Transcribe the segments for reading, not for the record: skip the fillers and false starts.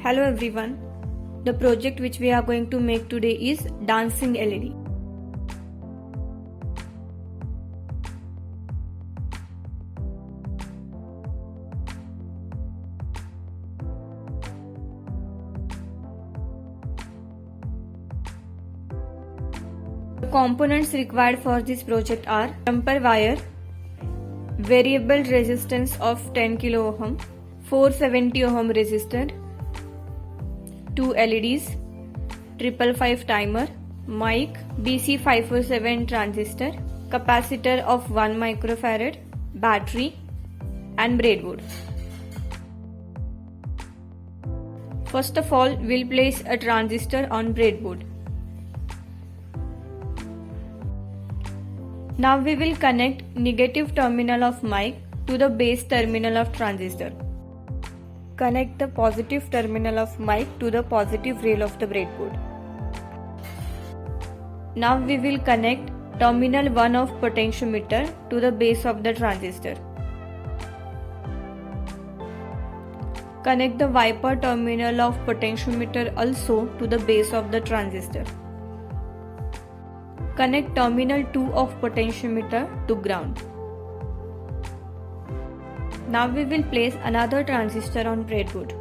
Hello everyone. The project which we are going to make today is dancing LED. The components required for this project are jumper wire, variable resistance of 10 kilo ohm, 470 ohm resistor, 2 LEDs, 555 timer, mic, BC547 transistor, capacitor of 1 microfarad, battery and breadboard. First of all, we'll place a transistor on breadboard. Now we will connect negative terminal of mic to the base terminal of transistor. Connect the positive terminal of mic to the positive rail of the breadboard. Now we will connect terminal 1 of potentiometer to the base of the transistor. Connect the wiper terminal of potentiometer also to the base of the transistor. Connect terminal 2 of potentiometer to ground. Now we will place another transistor on breadboard.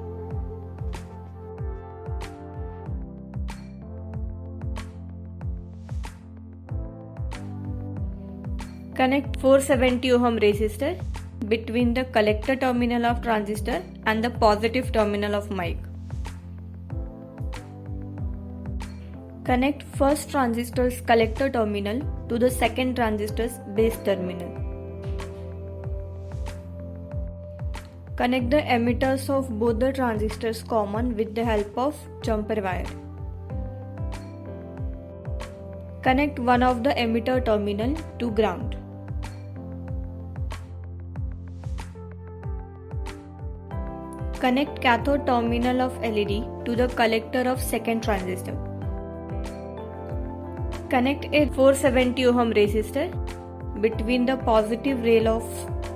Connect 470 ohm resistor between the collector terminal of transistor and the positive terminal of mic. Connect first transistor's collector terminal to the second transistor's base terminal. Connect the emitters of both the transistors common with the help of jumper wire. Connect one of the emitter terminal to ground. Connect cathode terminal of LED to the collector of second transistor. Connect a 470 ohm resistor between the positive rail of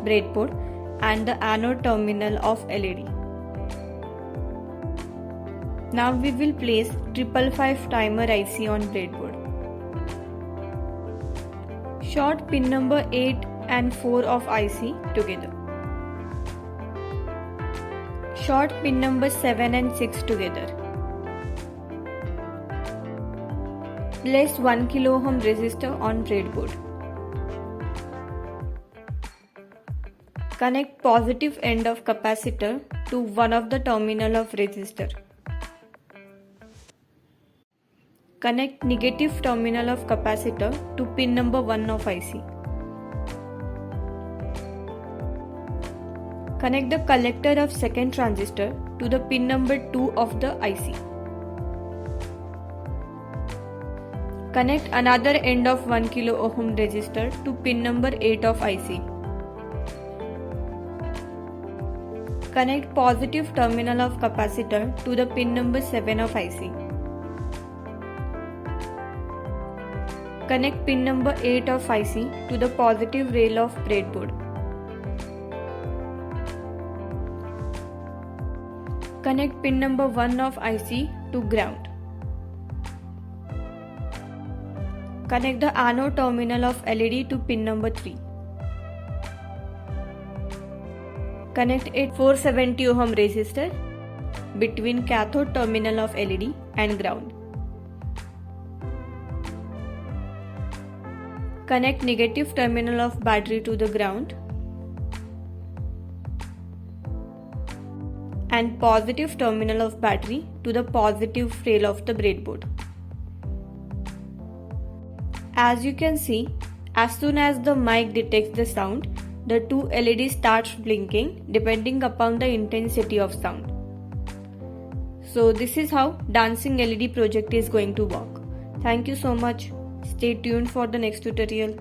breadboard and the anode terminal of LED. Now we will place 555 timer IC on breadboard. Short pin number 8 and 4 of IC together. Short pin number 7 and 6 together. Place 1 kilo ohm resistor on breadboard. Connect positive end of capacitor to one of the terminal of resistor. Connect negative terminal of capacitor to pin number 1 of IC. Connect the collector of second transistor to the pin number 2 of the IC. Connect another end of 1 kilo ohm resistor to pin number 8 of IC. Connect positive terminal of capacitor to the pin number 7 of IC. Connect pin number 8 of IC to the positive rail of breadboard. Connect pin number 1 of IC to ground. Connect the anode terminal of LED to pin number 3. Connect a 470 ohm resistor between cathode terminal of LED and ground. Connect negative terminal of battery to the ground and positive terminal of battery to the positive rail of the breadboard. As you can see, as soon as the mic detects the sound, the two LEDs starts blinking depending upon the intensity of sound. So this is how dancing LED project is going to work. Thank you so much. Stay tuned for the next tutorial.